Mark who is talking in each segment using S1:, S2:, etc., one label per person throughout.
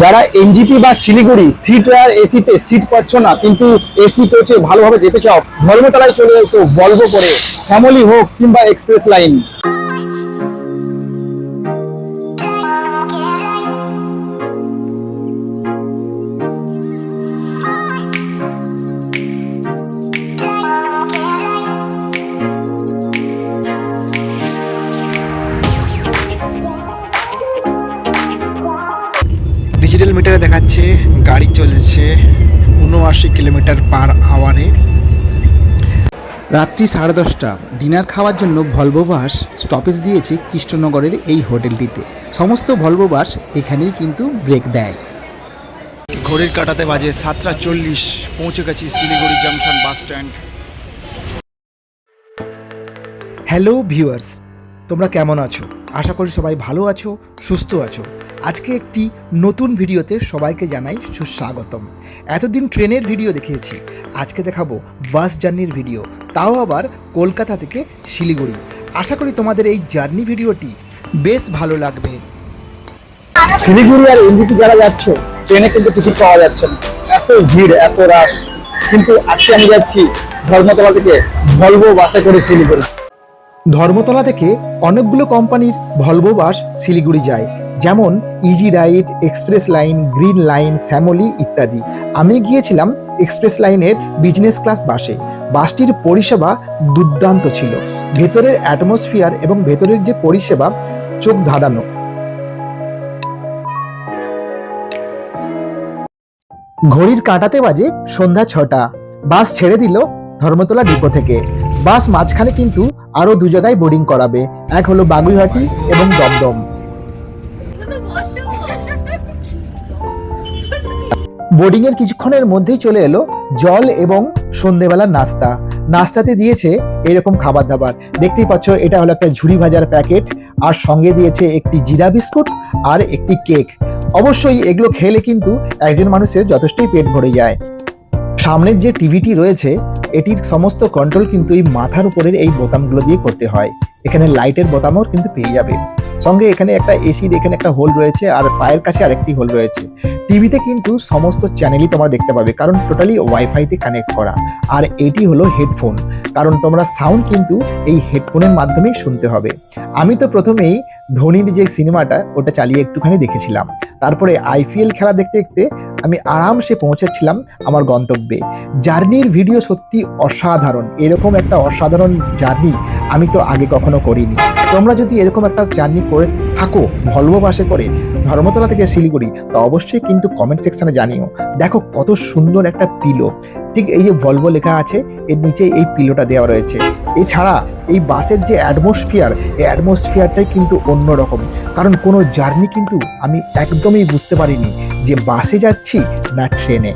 S1: যারা এনজিপি বা শিলিগুড়ি 3 টায়ার এসিতে সিট পাচ্ছ না কিন্তু এসি কোচে ভালোভাবে যেতে চাও, ধর্মতলায় চলে এসো ভলভো করে, ফ্যামিলি হোক কিংবা এক্সপ্রেস লাইন।
S2: ডিজিটাল মিটারে দেখাচ্ছে গাড়ি চলেছে ৭৯ কিলোমিটার পার আওয়ারে। রাত্রি 10:30 ডিনার খাওয়ার জন্য ভলভো বাস স্টপেজ দিয়েছে কৃষ্ণনগরের এই হোটেলটিতে। সমস্ত ভলভো বাস এখানেই কিন্তু ব্রেক দেয়। ঘড়ির কাঁটাতে বাজে 7:40, পৌঁছে গেছি Siliguri junction bus stand. Hello viewers, তোমরা কেমন আছো? আশা করি সবাই ভালো আছো, সুস্থ আছো। আজকে একটি নতুন ভিডিওতে সবাইকে জানাই সুস্বাগতম। এতদিন ট্রেনের ভিডিও দেখিয়েছি, আজকে দেখাবো বাস জার্নির ভিডিও, তাও আবার কলকাতা থেকে শিলিগুড়ি। আশা করি তোমাদের এই জার্নি ভিডিওটি বেশ ভালো লাগবে।
S1: শিলিগুড়ি আর এনজিপি যারা যাচ্ছ, ট্রেনে কিন্তু টিকিট পাওয়া যাচ্ছে না, এত ভিড় এত রাশ। কিন্তু আজকে আমি যাচ্ছি ধর্মতলা থেকে ভলভো বাসে করে শিলিগুড়ি।
S2: ধর্মতলা থেকে অনেকগুলো কোম্পানির ভলভো বাস শিলিগুড়ি যায়, যেমন easy ride, express line, green line, Shyamoli ইত্যাদি। আমি গিয়েছিলাম এক্সপ্রেস লাইনের বিজনেস ক্লাস বাসে। বাসটির পরিষেবা দুর্দান্ত ছিল। ভেতরের অ্যাটমসফিয়ার এবং ভেতরের যে পরিষেবা চোখ ধাঁধানো। ঘড়ির কাঁটাতে বাজে সন্ধ্যা 6টা। বাস ছেড়ে দিল ধর্মতলা ডিপো থেকে। বাস মাঝখানে কিন্তু আরো দু জায়গায় বোর্ডিং করাবে, এক হলো বাগুইহাটি এবং দমদম। বোর্ডিং এর কিছুক্ষণের মধ্যেই চলে এলো জল এবং সন্ধ্যেবেলার নাস্তা। নাস্তাতে দিয়েছে এরকম খাবার দাবার, দেখতেই পাচ্ছ। এটা হলো একটা ঝুড়ি ভাজার প্যাকেট, আর সঙ্গে দিয়েছে একটি জিরা বিস্কুট আর একটি কেক। অবশ্যই এগুলো খেলে কিন্তু একজন মানুষের যথেষ্টই পেট ভরে যায়। সামনের যে টিভিটি রয়েছে, এটির সমস্ত কন্ট্রোল কিন্তু এই মাথার উপরের এই বোতামগুলো দিয়ে করতে হয়। এখানে লাইটের বোতামও কিন্তু পেয়ে যাবে। সঙ্গে এখানে একটা এসির এখানে একটা হোল রয়েছে, আর পায়ের কাছে আরেকটি হোল রয়েছে। টিভিতে কিন্তু সমস্ত চ্যানেলই তোমরা দেখতে পাবে, কারণ টোটালি ওয়াইফাইতে কানেক্ট করা। আর এটি হলো হেডফোন, কারণ তোমরা সাউন্ড কিন্তু এই হেডফোনের মাধ্যমেই শুনতে হবে। আমি তো প্রথমেই ধোনির যে সিনেমাটা ওটা চালিয়ে একটুখানি দেখেছিলাম, তারপরে আইপিএল খেলা দেখতে দেখতে আমি আরামসে পৌঁছেছিলাম আমার গন্তব্যে। জার্নির ভিডিও সত্যি অসাধারণ। এরকম একটা অসাধারণ জার্নি আমি তো আগে কখনো করিনি। তোমরা যদি এরকম একটা জার্নি করে থাকো ভলভো বাসে করে ধর্মতলা থেকে শিলিগুড়ি, তো অবশ্যই কিন্তু কমেন্ট সেকশনে জানিও। দেখো কত সুন্দর একটা পিলো, ঠিক এই যে ভলভো লেখা আছে এর নিচে এই পিলোটা দেওয়া রয়েছে। এছাড়া এই বাসের যে অ্যাটমসফিয়ার, এই অ্যাটমসফিয়ারটাই কিন্তু অন্যরকম। কারণ কোনো জার্নি কিন্তু আমি একদমই বুঝতে পারিনি যে বাসে যাচ্ছি না ট্রেনে।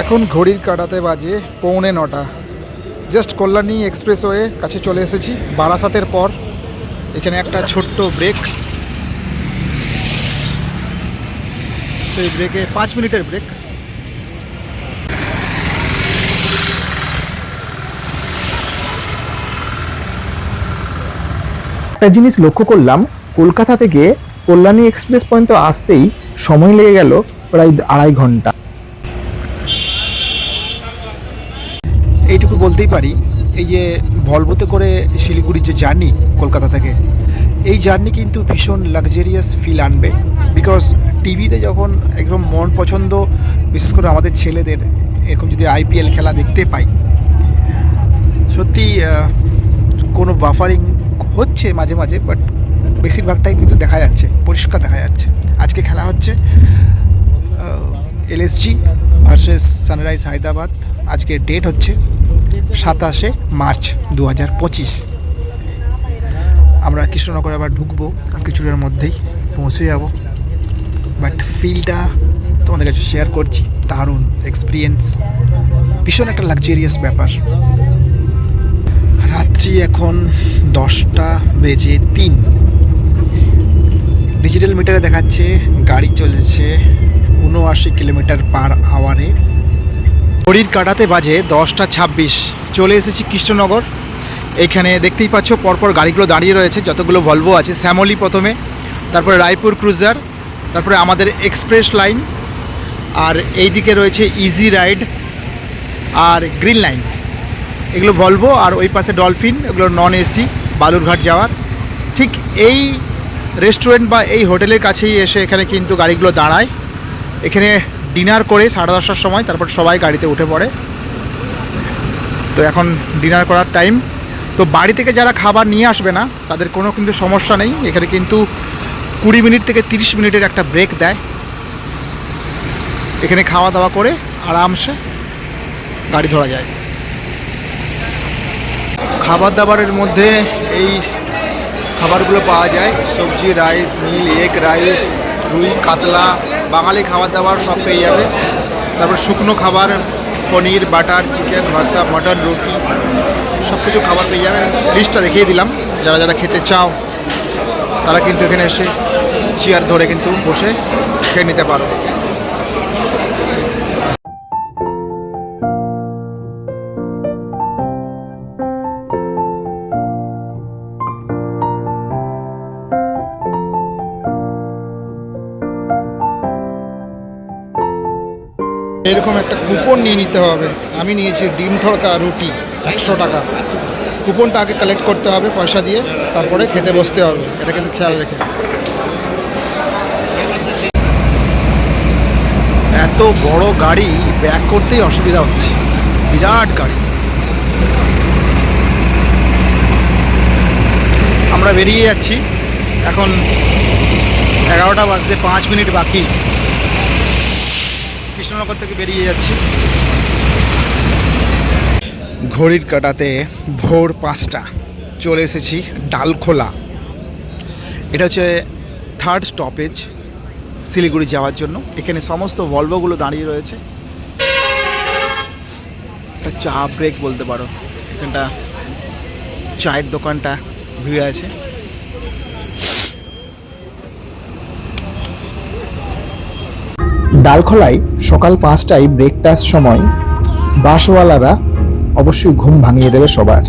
S2: এখন ঘড়ির কাঁটাতে বাজে 8:45। জাস্ট কল্যাণী এক্সপ্রেসওয়ে কাছে চলে এসেছি বারাসাতের পর। এখানে একটা ছোট্ট ব্রেক, সেই ব্রেকে 5 মিনিটের ব্রেক। একটা জিনিস লক্ষ্য করলাম, কলকাতা থেকে কল্যাণী এক্সপ্রেস পর্যন্ত আসতেই সময় লেগে গেল প্রায় 2.5 ঘন্টা। এইটুকু বলতেই পারি, এই যে ভলভোতে করে শিলিগুড়ির যে জার্নি কলকাতা থেকে, এই জার্নি কিন্তু ভীষণ লাক্সারিয়াস ফিল আনবে। বিকজ টিভিতে যখন একদম মন পছন্দ, বিশেষ করে আমাদের ছেলেদের, এরকম যদি আইপিএল খেলা দেখতে পাই, সত্যি কোনো বাফারিং হচ্ছে মাঝে মাঝে, বাট বেশিরভাগটাই কিন্তু দেখা যাচ্ছে, পরিষ্কার দেখা যাচ্ছে। আজকে খেলা হচ্ছে এলএসজি ভার্সেস সানরাইজ হায়দ্রাবাদ। আজকে ডেট হচ্ছে 27শে মার্চ 2025। আমরা কৃষ্ণনগর আবার ঢুকবো, কিছুটার মধ্যেই পৌঁছে যাব। বাট ফিলটা তোমাদের কাছে শেয়ার করছি, দারুণ এক্সপিরিয়েন্স, ভীষণ একটা লাক্সারিয়াস ব্যাপার। রাত্রি এখন 10:03। ডিজিটাল মিটারে দেখাচ্ছে গাড়ি চলেছে ৭৯ কিলোমিটার পার আওয়ারে। ঘড়ির কাঁটাতে বাজে 10:26। চলে এসেছি কৃষ্ণনগর।
S1: এইখানে দেখতেই পাচ্ছ পরপর গাড়িগুলো দাঁড়িয়ে রয়েছে, যতগুলো ভলভো আছে। শ্যামলী প্রথমে, তারপরে রায়পুর ক্রুজার, তারপরে আমাদের এক্সপ্রেস লাইন, আর এই দিকে রয়েছে ইজি রাইড আর গ্রিন লাইন, এগুলো ভলভো। আর ওই পাশে ডলফিন, এগুলো নন এসি বালুরঘাট যাওয়ার। ঠিক এই রেস্টুরেন্ট বা এই হোটেলের কাছেই এসে এখানে কিন্তু গাড়িগুলো দাঁড়ায়। এখানে ডিনার করে 10:30টার সময় তারপর সবাই গাড়িতে উঠে পড়ে। তো এখন ডিনার করার টাইম। তো বাড়ি থেকে যারা খাবার নিয়ে আসবে না তাদের কোনো কিন্তু সমস্যা নেই, এখানে কিন্তু 20 মিনিট থেকে 30 মিনিটের একটা ব্রেক দেয়। এখানে খাওয়া দাওয়া করে আরামসে গাড়ি ধরা যায়। খাবার দাবারের মধ্যে এই খাবারগুলো পাওয়া যায়, সবজি, রাইস, মিল, এগ রাইস, রুই, কাতলা, বাঙালি খাবার দাবার সব পেয়ে যাবে। তারপর শুকনো খাবার, পনির, বাটার, চিকেন, ভর্তা, মটন, রুটি, সব কিছু খাবার পেয়ে যাবে। লিস্টটা দেখিয়ে দিলাম, যারা যারা খেতে চাও তারা কিন্তু এখানে এসে চেয়ার ধরে কিন্তু বসে খেয়ে নিতে পারো। এরকম একটা কুপন নিয়ে নিতে হবে। আমি নিয়েছি ডিম তড়কা রুটি 100 টাকা। কুপনটা আগে কালেক্ট করতে হবে পয়সা দিয়ে, তারপরে খেতে বসতে হবে, এটা কিন্তু খেয়াল রেখে। এত বড় গাড়ি ব্যাক করতেই অসুবিধা হচ্ছে, বিরাট গাড়ি। আমরা বেরিয়ে যাচ্ছি, এখন 11টা বাজতে 5 মিনিট বাকি। কৃষ্ণনগর থেকে বেরিয়ে যাচ্ছি। ঘড়ির কাঁটাতে ভোর 5টা, চলে এসেছি ডালখোলা। এটা হচ্ছে 3rd স্টপেজ শিলিগুড়ি যাওয়ার জন্য। এখানে সমস্ত ভলভোগুলো দাঁড়িয়ে রয়েছে। একটা চা ব্রেক বলতে পারো, এখানটা চায়ের দোকানটা ভিড়ে আছে।
S2: ডালখোলায় সকাল 5টায় ব্রেকটার সময় বাসওয়ালারা অবশ্যই ঘুম ভাঙিয়ে দেবে সবার।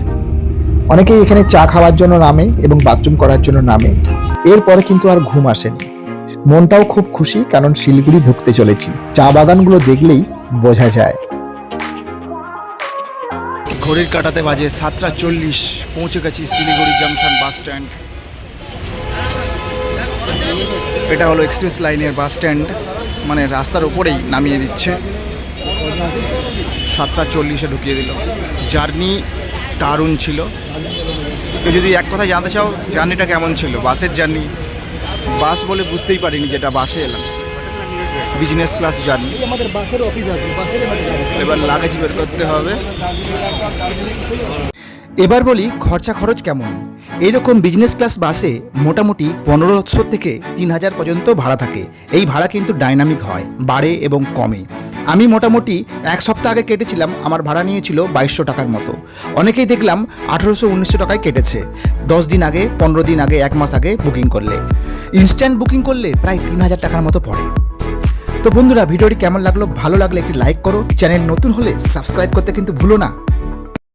S2: অনেকেই এখানে চা খাওয়ার জন্য নামে এবং বাথরুম করার জন্য নামে, এরপরে কিন্তু আর ঘুম আসেনি। মনটাও খুব খুশি, কারণ শিলিগুড়ি ঢুকতে চলেছি। চা বাগানগুলো দেখলেই বোঝা যায়।
S1: ঘড়ির কাঁটাতে বাজে 7:40, পৌঁছে গেছি শিলিগুড়ি জাংশন বাস স্ট্যান্ড। এটা হলো এক্সপ্রেস লাইনের বাস স্ট্যান্ড, মানে রাস্তার উপরেই নামিয়ে দিচ্ছে। 7:40 ঢুকিয়ে দিল। জার্নি দারুণ ছিল। কেউ যদি এক কথা জানতে চাও জার্নিটা কেমন ছিল, বাসের জার্নি, বাস বলে বুঝতেই পারিনি যেটা বাসে এলাম। Business class journey. এবার লাগেজ বের করতে হবে।
S2: এবার বলি খরচা খরচ কেমন। এইরকম বিজনেস ক্লাস বাসে মোটামুটি 1500 থেকে 3000 পর্যন্ত ভাড়া থাকে। এই ভাড়া কিন্তু ডাইনামিক হয়, বাড়ে এবং কমে। আমি মোটামুটি 1 সপ্তাহ আগে কেটেছিলাম, আমার ভাড়া নিয়েছিল 2200 টাকার মতো। অনেকেই দেখলাম 1800-1900 টাকায় কেটেছে 10 দিন আগে, 15 দিন আগে, 1 মাস আগে বুকিং করলে। ইনস্ট্যান্ট বুকিং করলে প্রায় 3000 টাকার মতো পড়ে। তো বন্ধুরা, ভিডিওটি কেমন লাগলো? ভালো লাগলে একটি লাইক করো, চ্যানেল নতুন হলে সাবস্ক্রাইব করতে কিন্তু ভুলো না।